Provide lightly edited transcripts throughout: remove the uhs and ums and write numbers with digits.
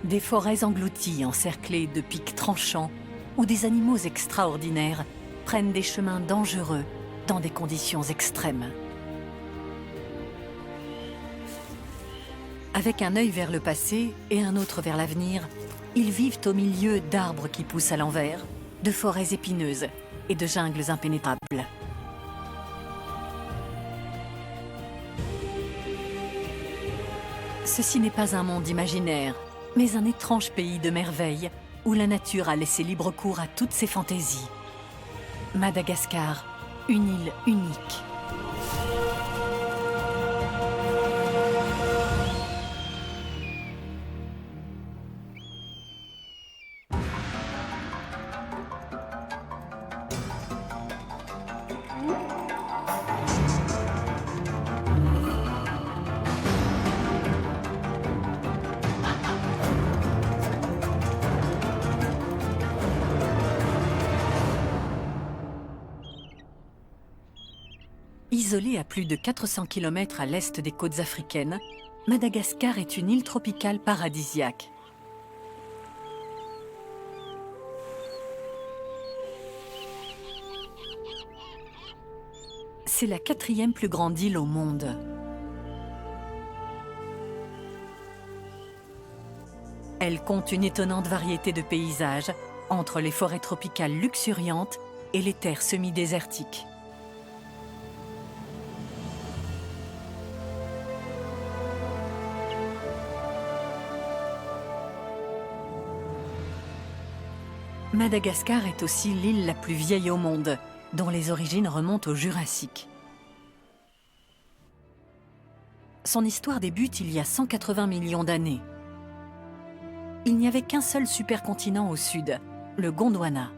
Des forêts englouties encerclées de pics tranchants où des animaux extraordinaires prennent des chemins dangereux dans des conditions extrêmes. Avec un œil vers le passé et un autre vers l'avenir, ils vivent au milieu d'arbres qui poussent à l'envers, de forêts épineuses et de jungles impénétrables. Ceci n'est pas un monde imaginaire, mais un étrange pays de merveilles où la nature a laissé libre cours à toutes ses fantaisies. Madagascar, une île unique. Isolée à plus de 400 km à l'est des côtes africaines, Madagascar est une île tropicale paradisiaque. C'est la 4e plus grande île au monde. Elle compte une étonnante variété de paysages entre les forêts tropicales luxuriantes et les terres semi-désertiques. Madagascar est aussi l'île la plus vieille au monde, dont les origines remontent au Jurassique. Son histoire débute il y a 180 millions d'années. Il n'y avait qu'un seul supercontinent au sud, le Gondwana.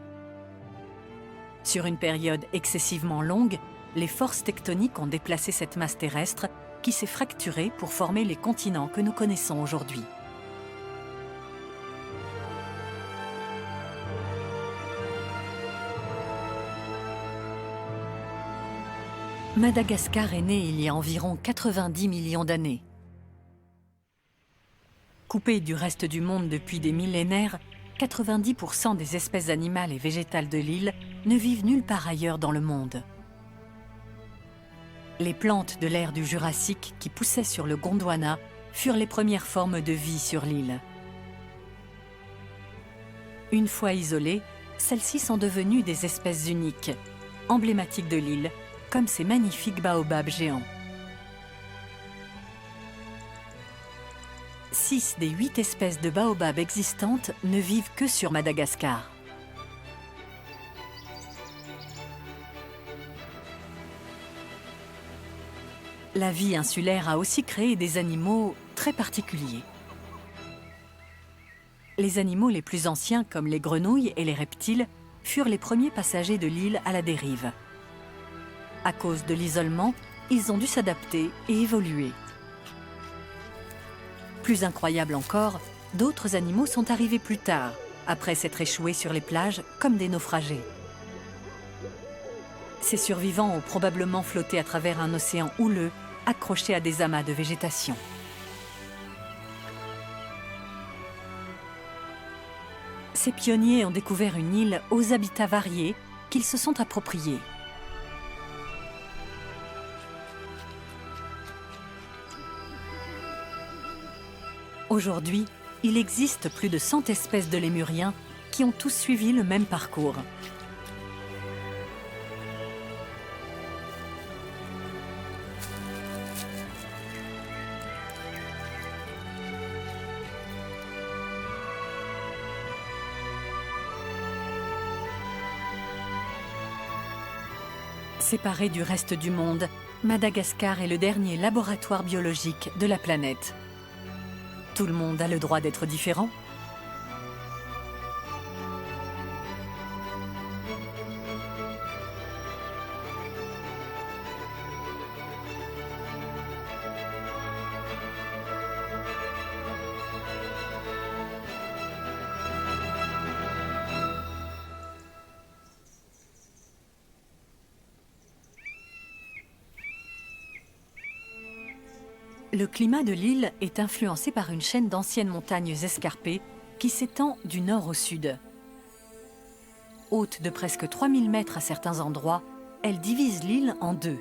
Sur une période excessivement longue, les forces tectoniques ont déplacé cette masse terrestre qui s'est fracturée pour former les continents que nous connaissons aujourd'hui. Madagascar est né il y a environ 90 millions d'années. Coupée du reste du monde depuis des millénaires, 90% des espèces animales et végétales de l'île ne vivent nulle part ailleurs dans le monde. Les plantes de l'ère du Jurassique qui poussaient sur le Gondwana furent les premières formes de vie sur l'île. Une fois isolées, celles-ci sont devenues des espèces uniques, emblématiques de l'île, comme ces magnifiques baobabs géants. 6 des 8 espèces de baobabs existantes ne vivent que sur Madagascar. La vie insulaire a aussi créé des animaux très particuliers. Les animaux les plus anciens, comme les grenouilles et les reptiles, furent les premiers passagers de l'île à la dérive. À cause de l'isolement, ils ont dû s'adapter et évoluer. Plus incroyable encore, d'autres animaux sont arrivés plus tard, après s'être échoués sur les plages comme des naufragés. Ces survivants ont probablement flotté à travers un océan houleux, accrochés à des amas de végétation. Ces pionniers ont découvert une île aux habitats variés qu'ils se sont appropriés. Aujourd'hui, il existe plus de 100 espèces de lémuriens qui ont tous suivi le même parcours. Séparé du reste du monde, Madagascar est le dernier laboratoire biologique de la planète. Tout le monde a le droit d'être différent. Le climat de l'île est influencé par une chaîne d'anciennes montagnes escarpées qui s'étend du nord au sud. Haute de presque 3000 mètres à certains endroits, elle divise l'île en deux.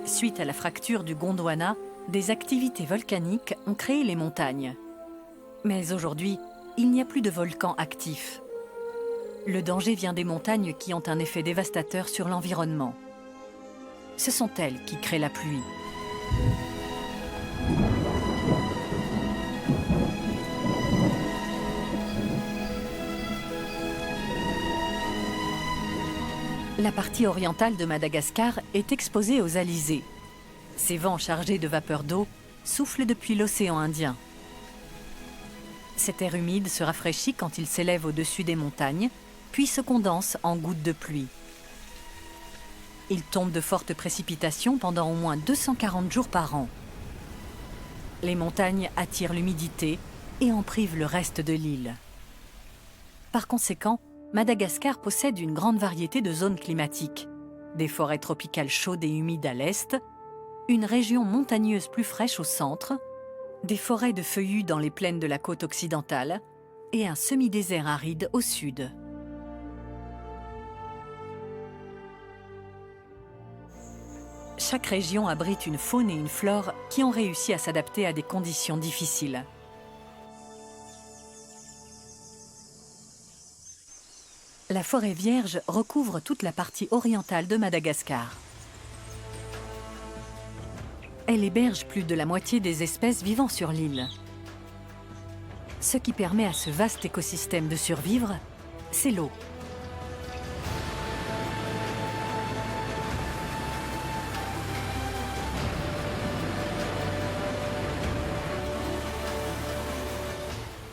Suite à la fracture du Gondwana, des activités volcaniques ont créé les montagnes. Mais aujourd'hui, il n'y a plus de volcans actifs. Le danger vient des montagnes qui ont un effet dévastateur sur l'environnement. Ce sont elles qui créent la pluie. La partie orientale de Madagascar est exposée aux alizés. Ces vents chargés de vapeur d'eau soufflent depuis l'océan Indien. Cet air humide se rafraîchit quand il s'élève au-dessus des montagnes, puis se condense en gouttes de pluie. Il tombe de fortes précipitations pendant au moins 240 jours par an. Les montagnes attirent l'humidité et en privent le reste de l'île. Par conséquent, Madagascar possède une grande variété de zones climatiques. Des forêts tropicales chaudes et humides à l'est, une région montagneuse plus fraîche au centre, des forêts de feuillus dans les plaines de la côte occidentale et un semi-désert aride au sud. Chaque région abrite une faune et une flore qui ont réussi à s'adapter à des conditions difficiles. La forêt vierge recouvre toute la partie orientale de Madagascar. Elle héberge plus de la moitié des espèces vivant sur l'île. Ce qui permet à ce vaste écosystème de survivre, c'est l'eau.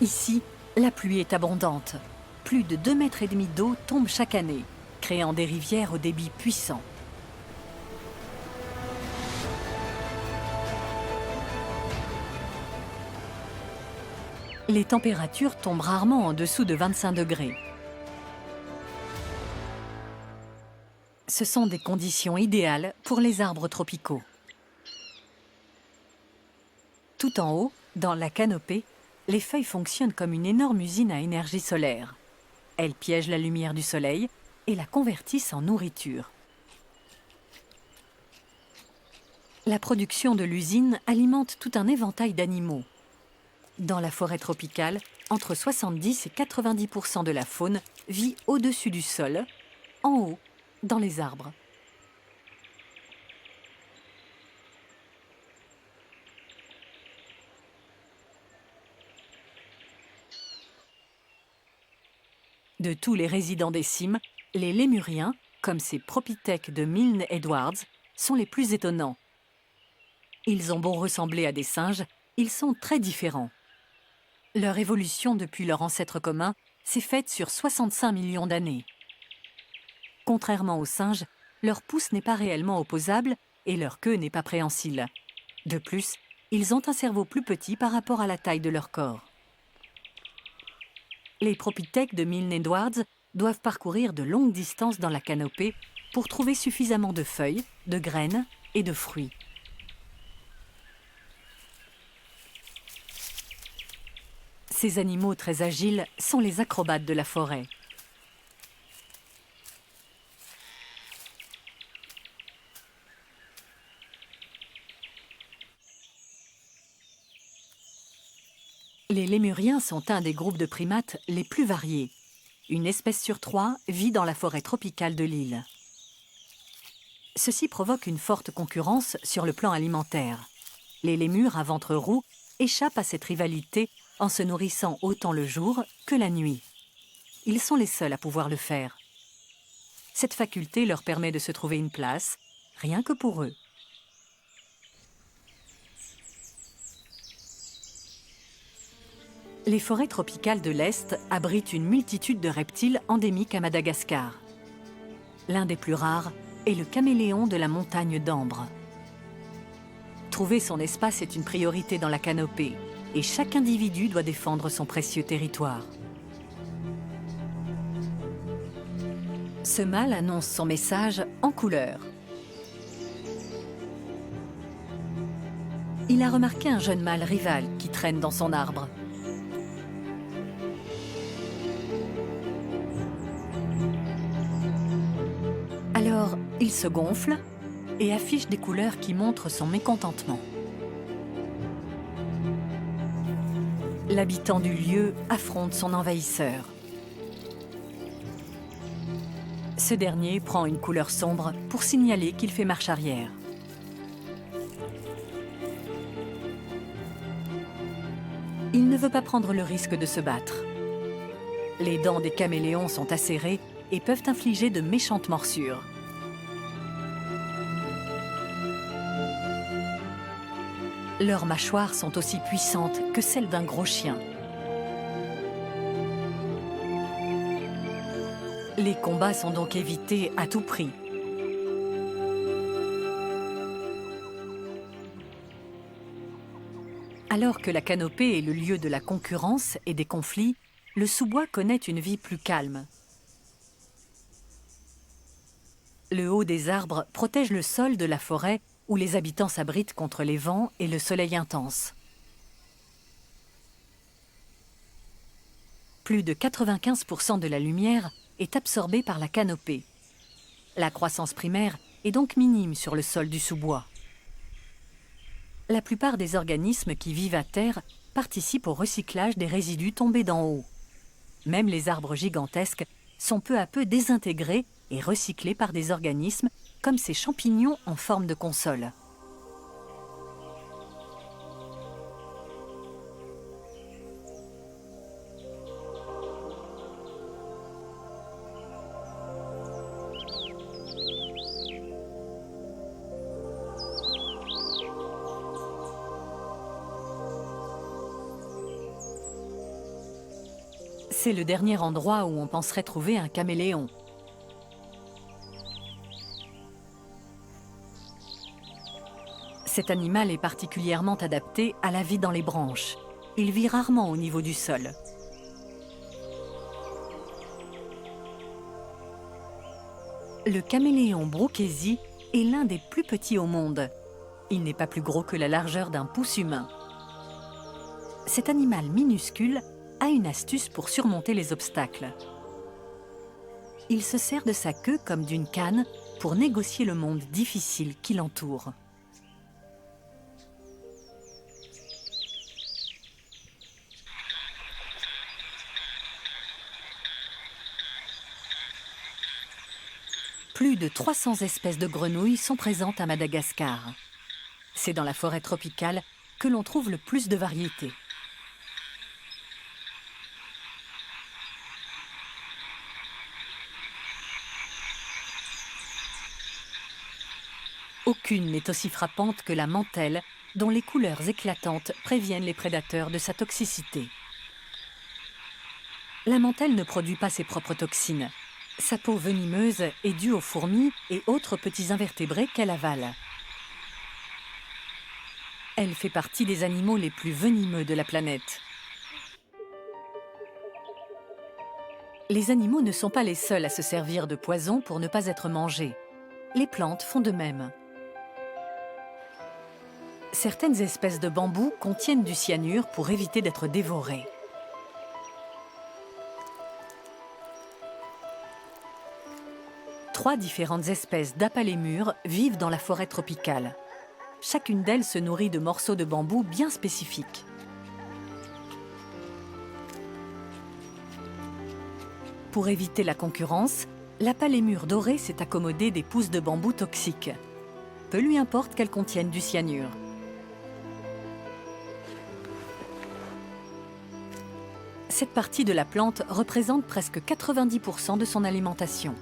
Ici, la pluie est abondante. Plus de 2,5 mètres d'eau tombent chaque année, créant des rivières au débit puissant. Les températures tombent rarement en dessous de 25 degrés. Ce sont des conditions idéales pour les arbres tropicaux. Tout en haut, dans la canopée, les feuilles fonctionnent comme une énorme usine à énergie solaire. Elles piègent la lumière du soleil et la convertissent en nourriture. La production de l'usine alimente tout un éventail d'animaux. Dans la forêt tropicale, entre 70 et 90% de la faune vit au-dessus du sol, en haut, dans les arbres. De tous les résidents des cimes, les lémuriens, comme ces propithèques de Milne Edwards, sont les plus étonnants. Ils ont beau ressembler à des singes, ils sont très différents. Leur évolution depuis leur ancêtre commun s'est faite sur 65 millions d'années. Contrairement aux singes, leur pouce n'est pas réellement opposable et leur queue n'est pas préhensile. De plus, ils ont un cerveau plus petit par rapport à la taille de leur corps. Les propithèques de Milne Edwards doivent parcourir de longues distances dans la canopée pour trouver suffisamment de feuilles, de graines et de fruits. Ces animaux très agiles sont les acrobates de la forêt. Les lémuriens sont un des groupes de primates les plus variés. Une espèce sur 3 vit dans la forêt tropicale de l'île. Ceci provoque une forte concurrence sur le plan alimentaire. Les lémurs à ventre roux échappent à cette rivalité en se nourrissant autant le jour que la nuit. Ils sont les seuls à pouvoir le faire. Cette faculté leur permet de se trouver une place, rien que pour eux. Les forêts tropicales de l'Est abritent une multitude de reptiles endémiques à Madagascar. L'un des plus rares est le caméléon de la montagne d'Ambre. Trouver son espace est une priorité dans la canopée et chaque individu doit défendre son précieux territoire. Ce mâle annonce son message en couleur. il a remarqué un jeune mâle rival qui traîne dans son arbre. Alors, il se gonfle et affiche des couleurs qui montrent son mécontentement. L'habitant du lieu affronte son envahisseur. Ce dernier prend une couleur sombre pour signaler qu'il fait marche arrière. Il ne veut pas prendre le risque de se battre. Les dents des caméléons sont acérées et peuvent infliger de méchantes morsures. Leurs mâchoires sont aussi puissantes que celles d'un gros chien. Les combats sont donc évités à tout prix. Alors que la canopée est le lieu de la concurrence et des conflits, le sous-bois connaît une vie plus calme. Le haut des arbres protège le sol de la forêt où les habitants s'abritent contre les vents et le soleil intense. Plus de 95% de la lumière est absorbée par la canopée. La croissance primaire est donc minime sur le sol du sous-bois. La plupart des organismes qui vivent à terre participent au recyclage des résidus tombés d'en haut. Même les arbres gigantesques sont peu à peu désintégrés et recyclés par des organismes comme ces champignons en forme de console. C'est le dernier endroit où on penserait trouver un caméléon. Cet animal est particulièrement adapté à la vie dans les branches. Il vit rarement au niveau du sol. Le caméléon Brookésie est l'un des plus petits au monde. Il n'est pas plus gros que la largeur d'un pouce humain. Cet animal minuscule a une astuce pour surmonter les obstacles. Il se sert de sa queue comme d'une canne pour négocier le monde difficile qui l'entoure. Plus de 300 espèces de grenouilles sont présentes à Madagascar. C'est dans la forêt tropicale que l'on trouve le plus de variétés. Aucune n'est aussi frappante que la mantelle, dont les couleurs éclatantes préviennent les prédateurs de sa toxicité. La mantelle ne produit pas ses propres toxines. Sa peau venimeuse est due aux fourmis et autres petits invertébrés qu'elle avale. Elle fait partie des animaux les plus venimeux de la planète. Les animaux ne sont pas les seuls à se servir de poison pour ne pas être mangés. Les plantes font de même. Certaines espèces de bambous contiennent du cyanure pour éviter d'être dévorées. Trois différentes espèces d'apalémures vivent dans la forêt tropicale. Chacune d'elles se nourrit de morceaux de bambou bien spécifiques. Pour éviter la concurrence, l'apalémure dorée s'est accommodée des pousses de bambou toxiques. Peu lui importe qu'elles contiennent du cyanure. Cette partie de la plante représente presque 90% de son alimentation.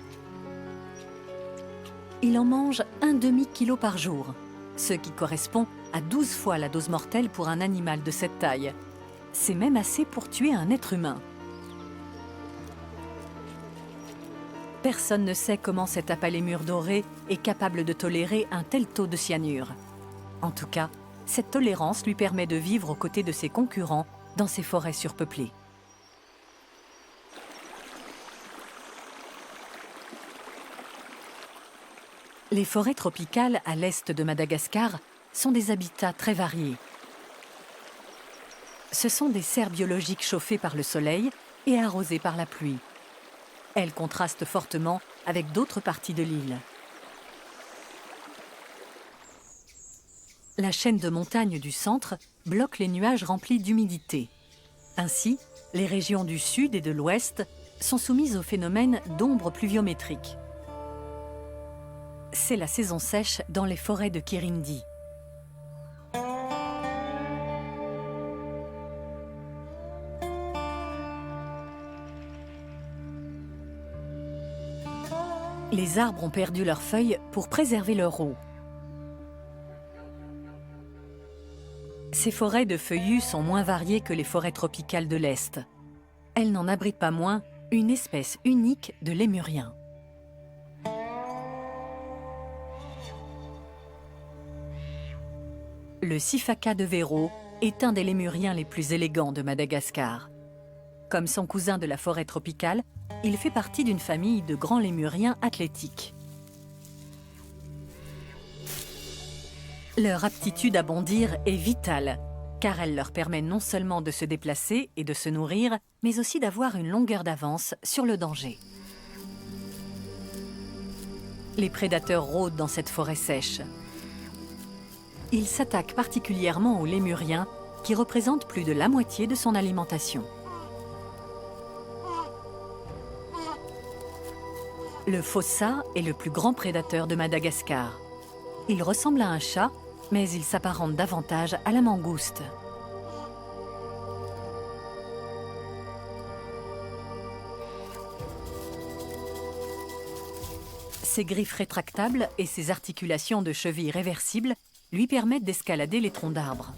Il en mange un demi-kilo par jour, ce qui correspond à 12 fois la dose mortelle pour un animal de cette taille. C'est même assez pour tuer un être humain. Personne ne sait comment cette apalémure dorée est capable de tolérer un tel taux de cyanure. En tout cas, cette tolérance lui permet de vivre aux côtés de ses concurrents dans ces forêts surpeuplées. Les forêts tropicales à l'est de Madagascar sont des habitats très variés. Ce sont des serres biologiques chauffées par le soleil et arrosées par la pluie. Elles contrastent fortement avec d'autres parties de l'île. La chaîne de montagnes du centre bloque les nuages remplis d'humidité. Ainsi, les régions du sud et de l'ouest sont soumises au phénomène d'ombre pluviométrique. C'est la saison sèche dans les forêts de Kirindi. Les arbres ont perdu leurs feuilles pour préserver leur eau. Ces forêts de feuillus sont moins variées que les forêts tropicales de l'Est. Elles n'en abritent pas moins une espèce unique de lémurien. Le Sifaka de Véro est un des lémuriens les plus élégants de Madagascar. Comme son cousin de la forêt tropicale, il fait partie d'une famille de grands lémuriens athlétiques. Leur aptitude à bondir est vitale, car elle leur permet non seulement de se déplacer et de se nourrir, mais aussi d'avoir une longueur d'avance sur le danger. Les prédateurs rôdent dans cette forêt sèche. Ils s'attaquent particulièrement aux lémuriens, qui représentent plus de la moitié de son alimentation. Le fossa est le plus grand prédateur de Madagascar. Il ressemble à un chat, mais il s'apparente davantage à la mangouste. Ses griffes rétractables et ses articulations de cheville réversibles lui permettent d'escalader les troncs d'arbres.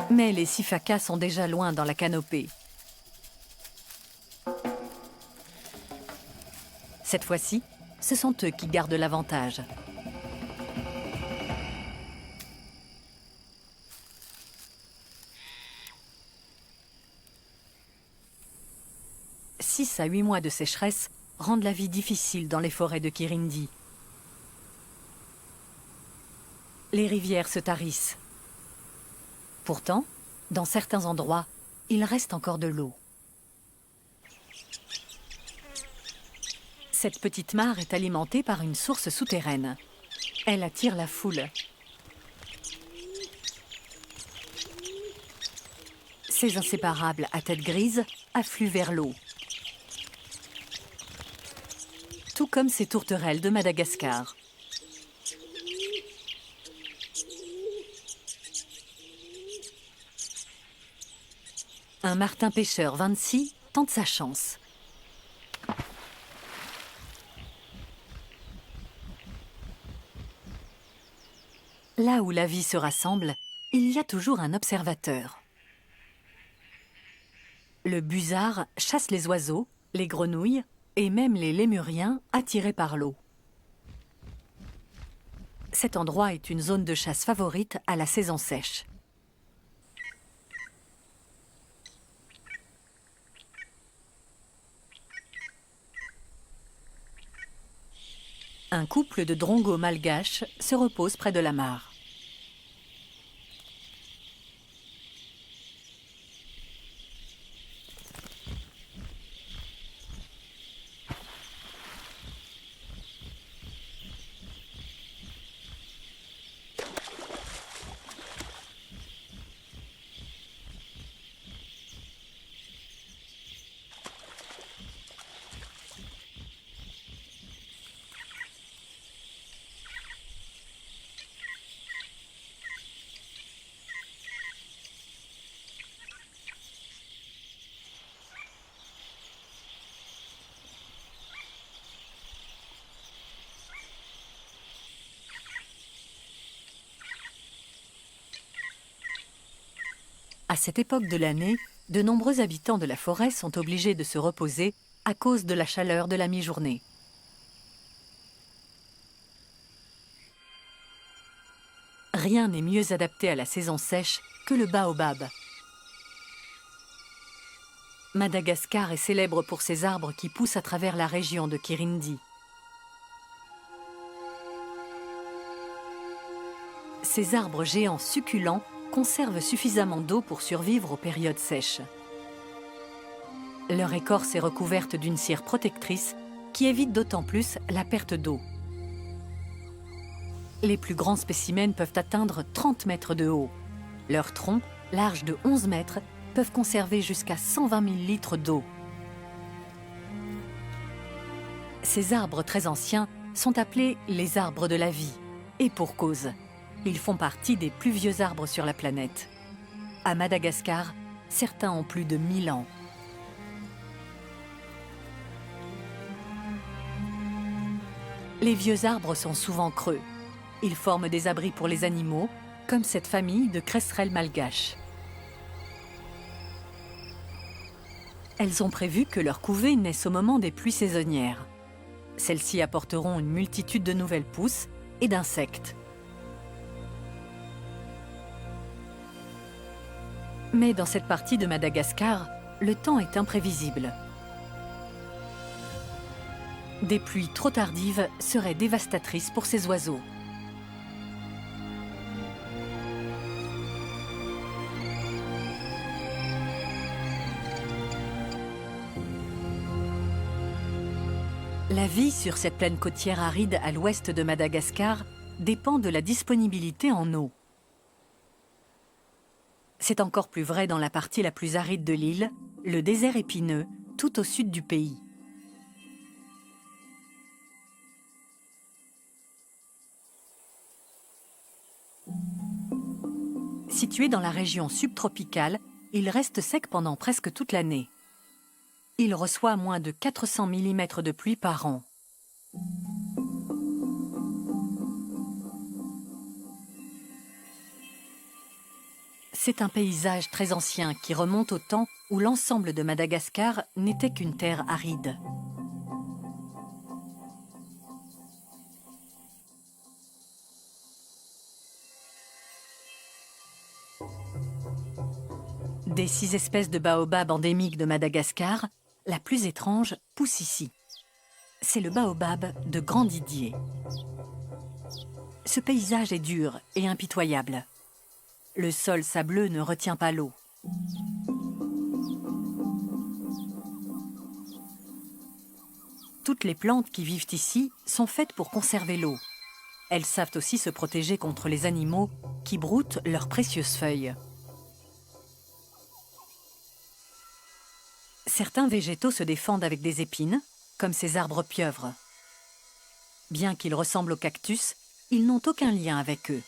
Mais les sifakas sont déjà loin dans la canopée. Cette fois-ci, ce sont eux qui gardent l'avantage. « 6 à 8 mois de sécheresse rendent la vie difficile dans les forêts de Kirindi. Les rivières se tarissent. Pourtant, dans certains endroits, il reste encore de l'eau. Cette petite mare est alimentée par une source souterraine. Elle attire la foule. Ces inséparables à tête grise affluent vers l'eau. Tout comme ces tourterelles de Madagascar. Un martin pêcheur Vinci tente sa chance. Là où la vie se rassemble, il y a toujours un observateur. Le busard chasse les oiseaux, les grenouilles et même les lémuriens attirés par l'eau. Cet endroit est une zone de chasse favorite à la saison sèche. Un couple de drongos malgaches se repose près de la mare. À cette époque de l'année, de nombreux habitants de la forêt sont obligés de se reposer à cause de la chaleur de la mi-journée. Rien n'est mieux adapté à la saison sèche que le baobab. Madagascar est célèbre pour ses arbres qui poussent à travers la région de Kirindi. Ces arbres géants succulents conservent suffisamment d'eau pour survivre aux périodes sèches. Leur écorce est recouverte d'une cire protectrice qui évite d'autant plus la perte d'eau. Les plus grands spécimens peuvent atteindre 30 mètres de haut. Leurs troncs, larges de 11 mètres, peuvent conserver jusqu'à 120 000 litres d'eau. Ces arbres très anciens sont appelés les arbres de la vie. Et pour cause, ils font partie des plus vieux arbres sur la planète. À Madagascar, certains ont plus de 1000 ans. Les vieux arbres sont souvent creux. Ils forment des abris pour les animaux, comme cette famille de cresserelles malgaches. Elles ont prévu que leur couvée naisse au moment des pluies saisonnières. Celles-ci apporteront une multitude de nouvelles pousses et d'insectes. Mais dans cette partie de Madagascar, le temps est imprévisible. Des pluies trop tardives seraient dévastatrices pour ces oiseaux. La vie sur cette plaine côtière aride à l'ouest de Madagascar dépend de la disponibilité en eau. C'est encore plus vrai dans la partie la plus aride de l'île, le désert épineux, tout au sud du pays. Situé dans la région subtropicale, il reste sec pendant presque toute l'année. Il reçoit moins de 400 mm de pluie par an. C'est un paysage très ancien qui remonte au temps où l'ensemble de Madagascar n'était qu'une terre aride. Des 6 espèces de baobab endémiques de Madagascar, la plus étrange pousse ici. C'est le baobab de Grand Didier. Ce paysage est dur et impitoyable. Le sol sableux ne retient pas l'eau. Toutes les plantes qui vivent ici sont faites pour conserver l'eau. Elles savent aussi se protéger contre les animaux qui broutent leurs précieuses feuilles. Certains végétaux se défendent avec des épines, comme ces arbres pieuvres. Bien qu'ils ressemblent aux cactus, ils n'ont aucun lien avec eux.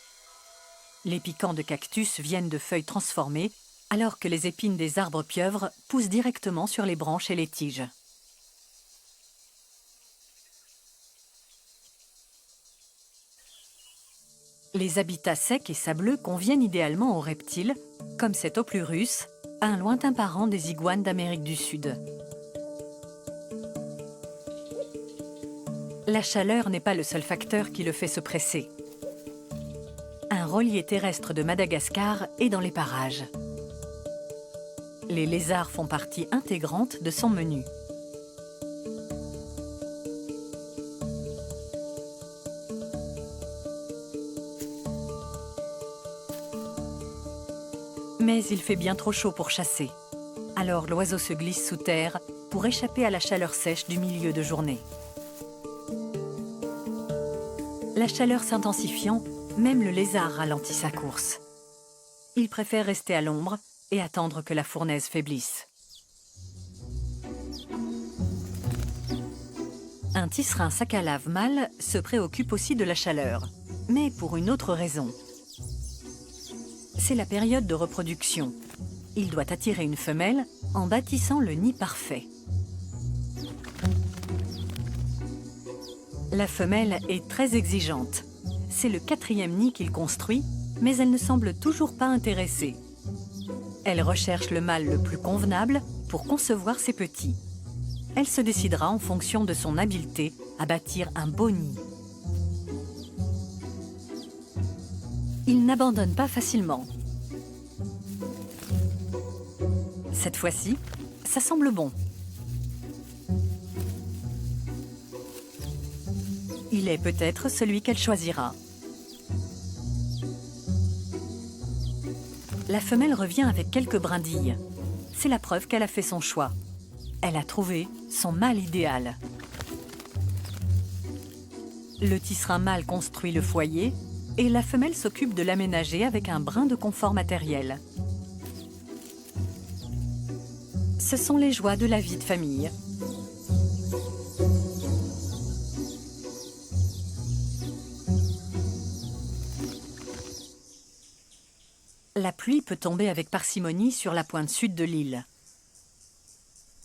Les piquants de cactus viennent de feuilles transformées, alors que les épines des arbres pieuvres poussent directement sur les branches et les tiges. Les habitats secs et sableux conviennent idéalement aux reptiles, comme cet Oplurus, un lointain parent des iguanes d'Amérique du Sud. La chaleur n'est pas le seul facteur qui le fait se presser. Un relier terrestre de Madagascar est dans les parages. Les lézards font partie intégrante de son menu. Mais il fait bien trop chaud pour chasser. Alors l'oiseau se glisse sous terre pour échapper à la chaleur sèche du milieu de journée. La chaleur s'intensifiant, même le lézard ralentit sa course. Il préfère rester à l'ombre et attendre que la fournaise faiblisse. Un tisserin sac à lave mâle se préoccupe aussi de la chaleur, mais pour une autre raison. C'est la période de reproduction. Il doit attirer une femelle en bâtissant le nid parfait. La femelle est très exigeante. C'est le 4e nid qu'il construit, mais elle ne semble toujours pas intéressée. Elle recherche le mâle le plus convenable pour concevoir ses petits. Elle se décidera en fonction de son habileté à bâtir un beau nid. Il n'abandonne pas facilement. Cette fois-ci, ça semble bon. Il est peut-être celui qu'elle choisira. La femelle revient avec quelques brindilles. C'est la preuve qu'elle a fait son choix. Elle a trouvé son mâle idéal. Le tisserin mâle construit le foyer et la femelle s'occupe de l'aménager avec un brin de confort matériel. Ce sont les joies de la vie de famille. La pluie peut tomber avec parcimonie sur la pointe sud de l'île.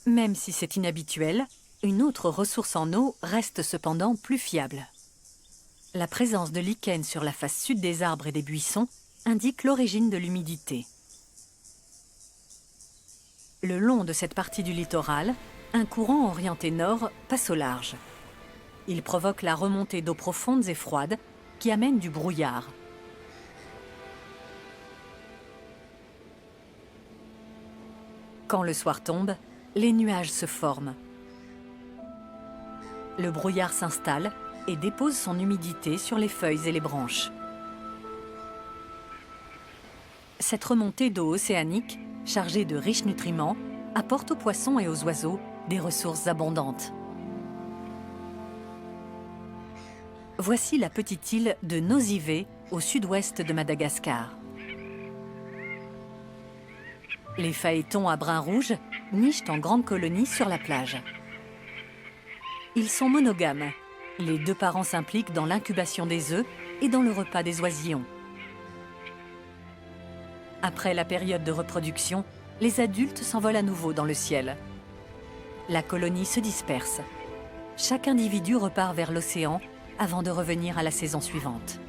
Même si c'est inhabituel, une autre ressource en eau reste cependant plus fiable. La présence de lichen sur la face sud des arbres et des buissons indique l'origine de l'humidité. Le long de cette partie du littoral, un courant orienté nord passe au large. Il provoque la remontée d'eaux profondes et froides qui amène du brouillard. Quand le soir tombe, les nuages se forment. Le brouillard s'installe et dépose son humidité sur les feuilles et les branches. Cette remontée d'eau océanique, chargée de riches nutriments, apporte aux poissons et aux oiseaux des ressources abondantes. Voici la petite île de Nosy Be, au sud-ouest de Madagascar. Les phaétons à brun rouge nichent en grandes colonies sur la plage. Ils sont monogames. Les deux parents s'impliquent dans l'incubation des œufs et dans le repas des oisillons. Après la période de reproduction, les adultes s'envolent à nouveau dans le ciel. La colonie se disperse. Chaque individu repart vers l'océan avant de revenir à la saison suivante.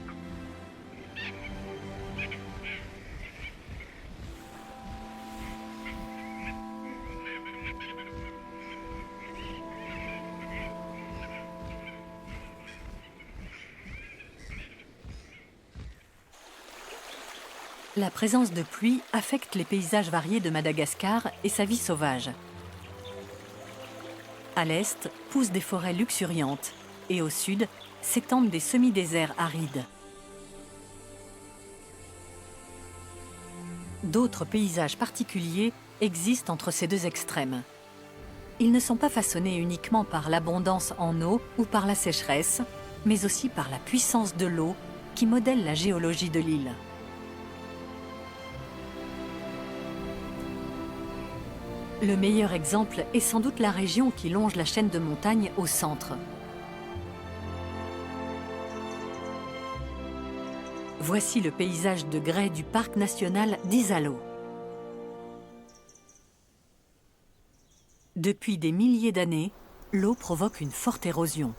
La présence de pluie affecte les paysages variés de Madagascar et sa vie sauvage. À l'est, poussent des forêts luxuriantes et au sud, s'étendent des semi-déserts arides. D'autres paysages particuliers existent entre ces deux extrêmes. Ils ne sont pas façonnés uniquement par l'abondance en eau ou par la sécheresse, mais aussi par la puissance de l'eau qui modèle la géologie de l'île. Le meilleur exemple est sans doute la région qui longe la chaîne de montagnes au centre. Voici le paysage de grès du parc national d'Isalo. Depuis des milliers d'années, l'eau provoque une forte érosion.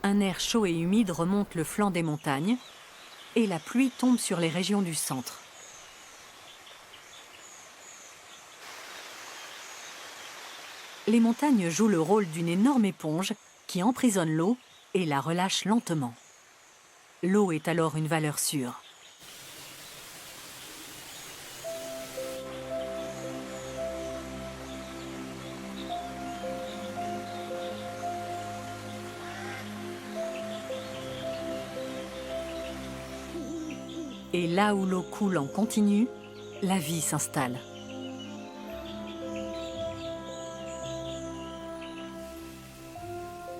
Un air chaud et humide remonte le flanc des montagnes et la pluie tombe sur les régions du centre. Les montagnes jouent le rôle d'une énorme éponge qui emprisonne l'eau et la relâche lentement. L'eau est alors une valeur sûre. Et là où l'eau coule en continu, la vie s'installe.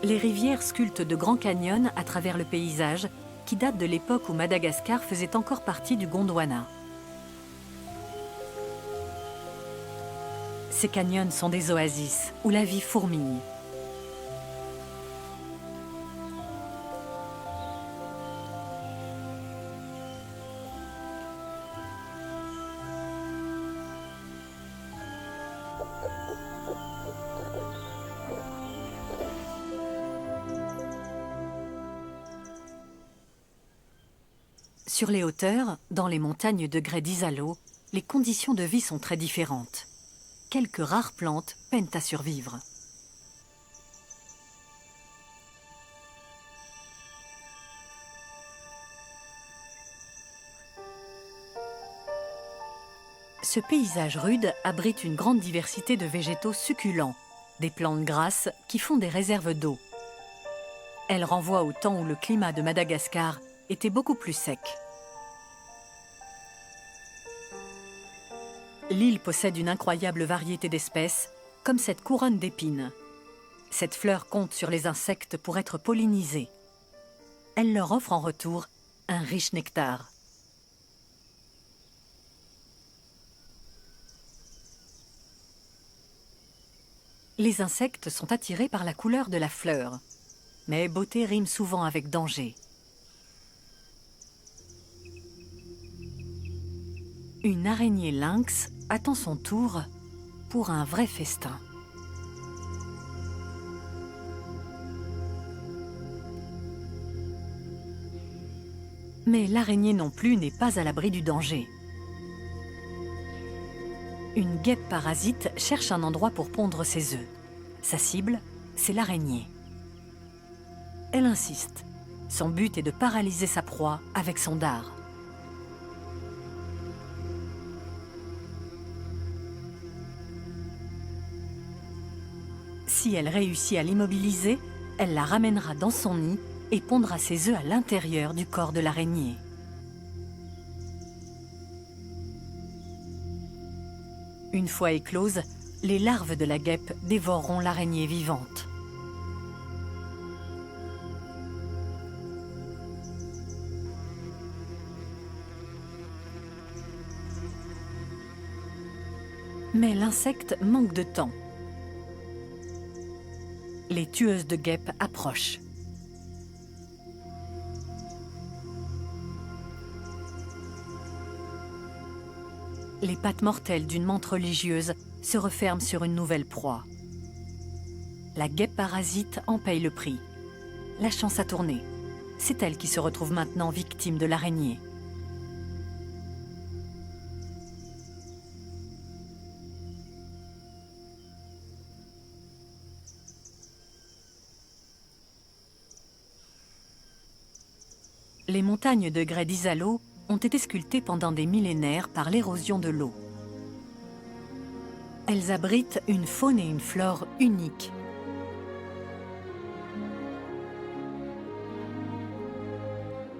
Les rivières sculptent de grands canyons à travers le paysage qui datent de l'époque où Madagascar faisait encore partie du Gondwana. Ces canyons sont des oasis où la vie fourmille. Sur les hauteurs, dans les montagnes de grès d'Isalo, les conditions de vie sont très différentes. Quelques rares plantes peinent à survivre. Ce paysage rude abrite une grande diversité de végétaux succulents, des plantes grasses qui font des réserves d'eau. Elle renvoie au temps où le climat de Madagascar était beaucoup plus sec. l'île possède une incroyable variété d'espèces, comme cette couronne d'épines. Cette fleur compte sur les insectes pour être pollinisée. Elle leur offre en retour un riche nectar. Les insectes sont attirés par la couleur de la fleur, mais beauté rime souvent avec danger. Une araignée lynx attend son tour pour un vrai festin. Mais l'araignée non plus n'est pas à l'abri du danger. Une guêpe parasite cherche un endroit pour pondre ses œufs. Sa cible, c'est l'araignée. Elle insiste. Son but est de paralyser sa proie avec son dard. Si elle réussit à l'immobiliser, elle la ramènera dans son nid et pondra ses œufs à l'intérieur du corps de l'araignée. Une fois écloses, les larves de la guêpe dévoreront l'araignée vivante. Mais l'insecte manque de temps. Les tueuses de guêpes approchent. Les pattes mortelles d'une menthe religieuse se referment sur une nouvelle proie. La guêpe parasite en paye le prix. La chance a tourné. C'est elle qui se retrouve maintenant victime de l'araignée. Les montagnes de grès d'Isalo ont été sculptées pendant des millénaires par l'érosion de l'eau. Elles abritent une faune et une flore uniques.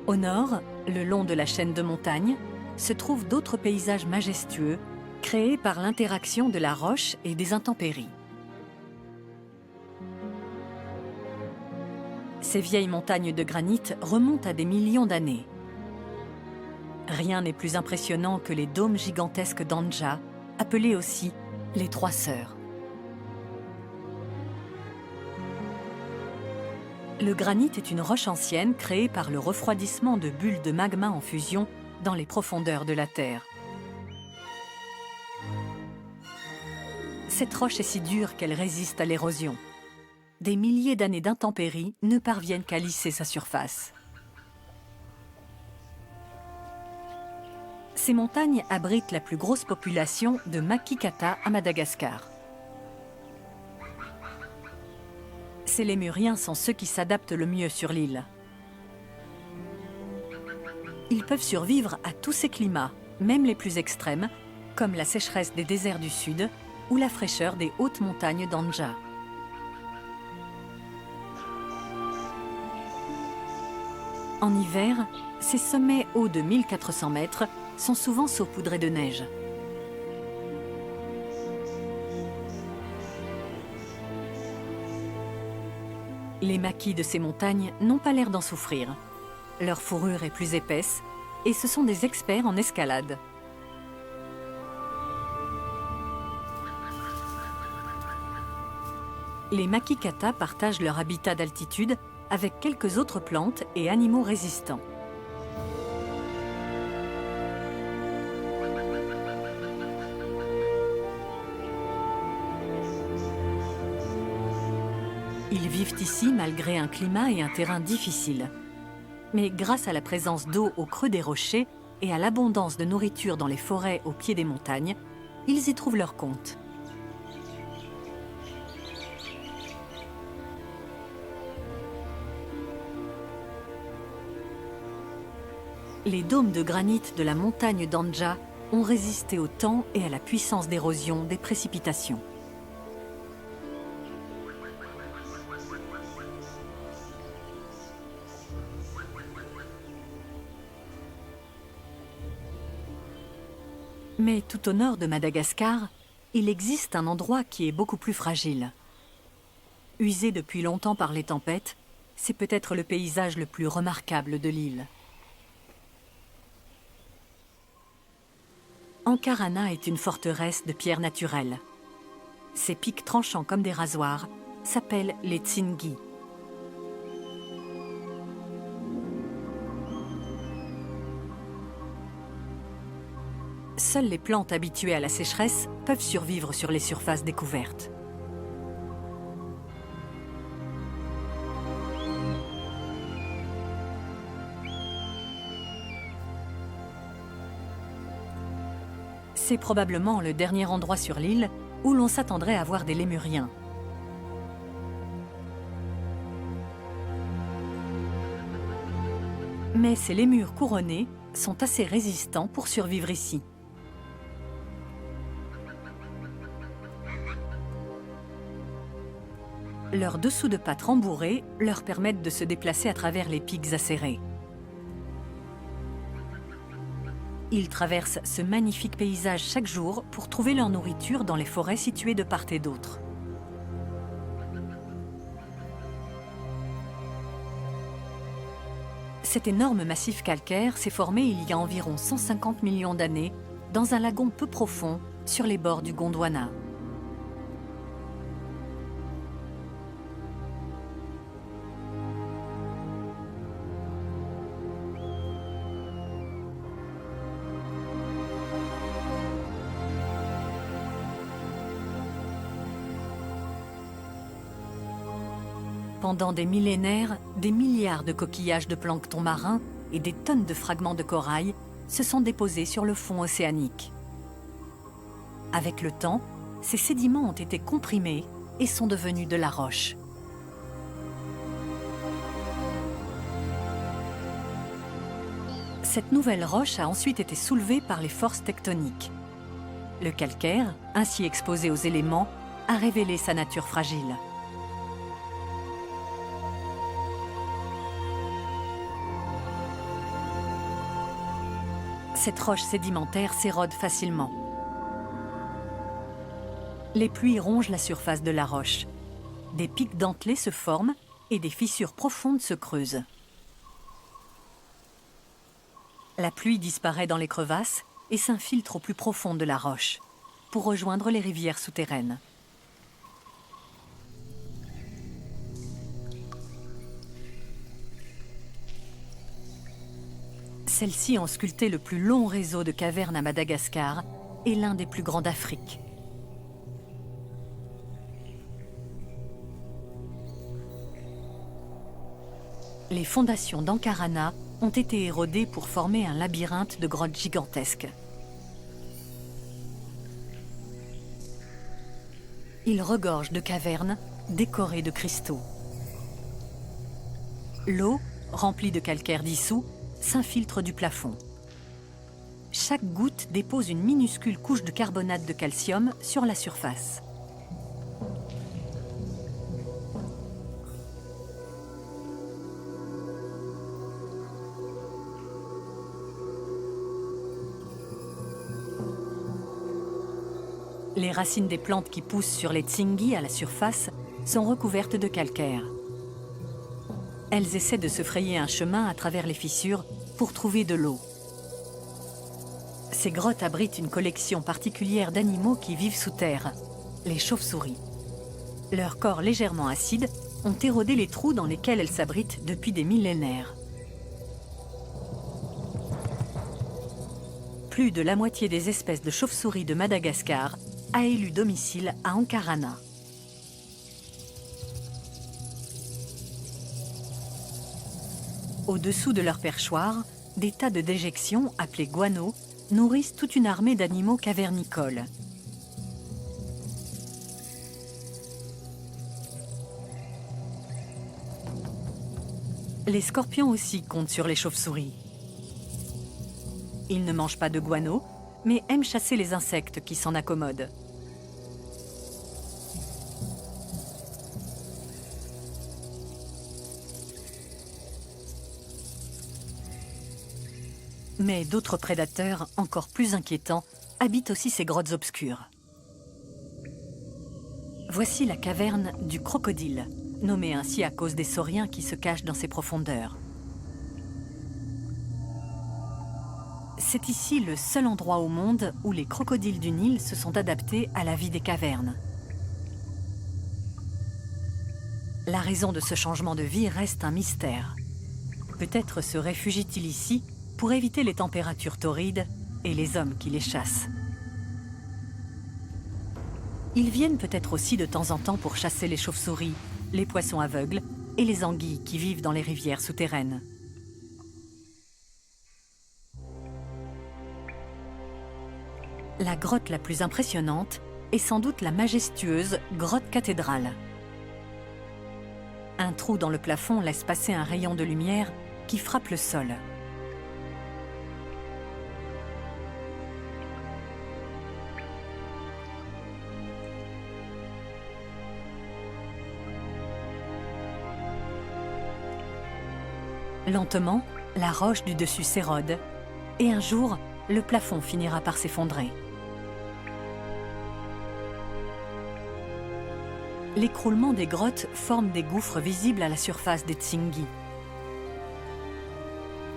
Au nord, le long de la chaîne de montagnes, se trouvent d'autres paysages majestueux créés par l'interaction de la roche et des intempéries. Ces vieilles montagnes de granit remontent à des millions d'années. Rien n'est plus impressionnant que les dômes gigantesques d'Andja, appelés aussi les Trois Sœurs. Le granit est une roche ancienne créée par le refroidissement de bulles de magma en fusion dans les profondeurs de la Terre. Cette roche est si dure qu'elle résiste à l'érosion. Des milliers d'années d'intempéries ne parviennent qu'à lisser sa surface. Ces montagnes abritent la plus grosse population de Makikata à Madagascar. Ces lémuriens sont ceux qui s'adaptent le mieux sur l'île. Ils peuvent survivre à tous ces climats, même les plus extrêmes, comme la sécheresse des déserts du Sud ou la fraîcheur des hautes montagnes d'Andja. En hiver, ces sommets hauts de 1400 mètres sont souvent saupoudrés de neige. Les maquis de ces montagnes n'ont pas l'air d'en souffrir. Leur fourrure est plus épaisse et ce sont des experts en escalade. Les Makikata partagent leur habitat d'altitude avec quelques autres plantes et animaux résistants. Ils vivent ici malgré un climat et un terrain difficiles. Mais grâce à la présence d'eau au creux des rochers et à l'abondance de nourriture dans les forêts au pied des montagnes, ils y trouvent leur compte. Les dômes de granit de la montagne d'Andja ont résisté au temps et à la puissance d'érosion des précipitations. Mais tout au nord de Madagascar, il existe un endroit qui est beaucoup plus fragile. Usé depuis longtemps par les tempêtes, c'est peut-être le paysage le plus remarquable de l'île. Ankarana est une forteresse de pierre naturelle. Ses pics tranchants comme des rasoirs s'appellent les tsingi. Seules les plantes habituées à la sécheresse peuvent survivre sur les surfaces découvertes. C'est probablement le dernier endroit sur l'île où l'on s'attendrait à voir des lémuriens. Mais ces lémures couronnés sont assez résistants pour survivre ici. Leurs dessous de pattes rembourrés leur permettent de se déplacer à travers les pics acérés. Ils traversent ce magnifique paysage chaque jour pour trouver leur nourriture dans les forêts situées de part et d'autre. Cet énorme massif calcaire s'est formé il y a environ 150 millions d'années dans un lagon peu profond sur les bords du Gondwana. Pendant des millénaires, des milliards de coquillages de plancton marin et des tonnes de fragments de corail se sont déposés sur le fond océanique. Avec le temps, ces sédiments ont été comprimés et sont devenus de la roche. Cette nouvelle roche a ensuite été soulevée par les forces tectoniques. Le calcaire, ainsi exposé aux éléments, a révélé sa nature fragile. Cette roche sédimentaire s'érode facilement. Les pluies rongent la surface de la roche. Des pics dentelés se forment et des fissures profondes se creusent. La pluie disparaît dans les crevasses et s'infiltre au plus profond de la roche, pour rejoindre les rivières souterraines. Celles-ci ont sculpté le plus long réseau de cavernes à Madagascar et l'un des plus grands d'Afrique. Les fondations d'Ankarana ont été érodées pour former un labyrinthe de grottes gigantesques. Il regorge de cavernes décorées de cristaux. L'eau, remplie de calcaire dissous, s'infiltre du plafond. Chaque goutte dépose une minuscule couche de carbonate de calcium sur la surface. Les racines des plantes qui poussent sur les tsingi à la surface sont recouvertes de calcaire. Elles essaient de se frayer un chemin à travers les fissures pour trouver de l'eau. Ces grottes abritent une collection particulière d'animaux qui vivent sous terre, les chauves-souris. Leurs corps légèrement acides ont érodé les trous dans lesquels elles s'abritent depuis des millénaires. Plus de la moitié des espèces de chauves-souris de Madagascar a élu domicile à Ankarana. Au-dessous de leur perchoir, des tas de déjections, appelées guano, nourrissent toute une armée d'animaux cavernicoles. Les scorpions aussi comptent sur les chauves-souris. Ils ne mangent pas de guano, mais aiment chasser les insectes qui s'en accommodent. Mais d'autres prédateurs, encore plus inquiétants, habitent aussi ces grottes obscures. Voici la caverne du crocodile, nommée ainsi à cause des sauriens qui se cachent dans ses profondeurs. C'est ici le seul endroit au monde où les crocodiles du Nil se sont adaptés à la vie des cavernes. La raison de ce changement de vie reste un mystère. Peut-être se réfugient-ils ici pour éviter les températures torrides et les hommes qui les chassent. Ils viennent peut-être aussi de temps en temps pour chasser les chauves-souris, les poissons aveugles et les anguilles qui vivent dans les rivières souterraines. La grotte la plus impressionnante est sans doute la majestueuse grotte cathédrale. Un trou dans le plafond laisse passer un rayon de lumière qui frappe le sol. Lentement, la roche du dessus s'érode et un jour, le plafond finira par s'effondrer. L'écroulement des grottes forme des gouffres visibles à la surface des Tsingy.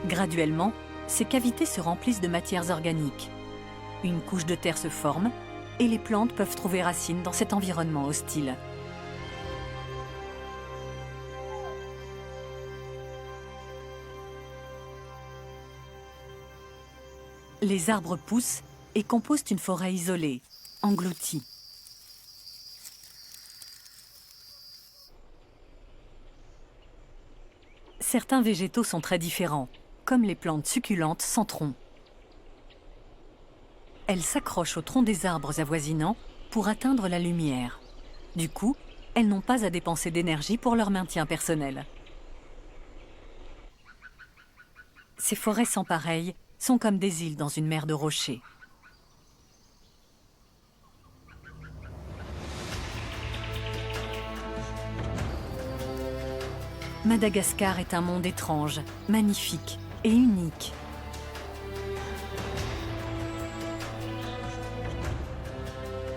Graduellement, ces cavités se remplissent de matières organiques. Une couche de terre se forme et les plantes peuvent trouver racine dans cet environnement hostile. Les arbres poussent et composent une forêt isolée, engloutie. Certains végétaux sont très différents, comme les plantes succulentes sans tronc. Elles s'accrochent au tronc des arbres avoisinants pour atteindre la lumière. Du coup, elles n'ont pas à dépenser d'énergie pour leur maintien personnel. Ces forêts sans pareilles sont comme des îles dans une mer de rochers. Madagascar est un monde étrange, magnifique et unique.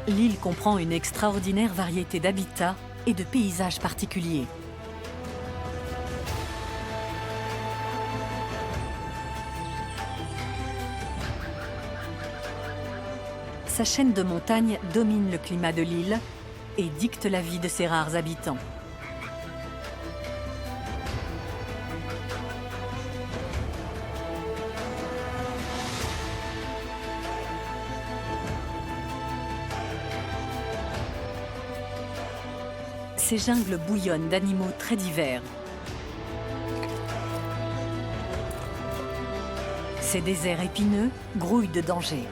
L'île comprend une extraordinaire variété d'habitats et de paysages particuliers. Sa chaîne de montagnes domine le climat de l'île et dicte la vie de ses rares habitants. Ces jungles bouillonnent d'animaux très divers. Ces déserts épineux grouillent de dangers.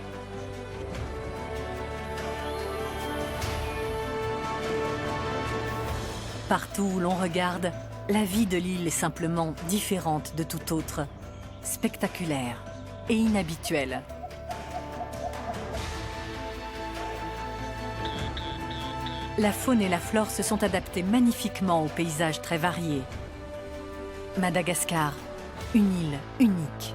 Partout où l'on regarde, la vie de l'île est simplement différente de toute autre, spectaculaire et inhabituelle. La faune et la flore se sont adaptées magnifiquement aux paysages très variés. Madagascar, une île unique.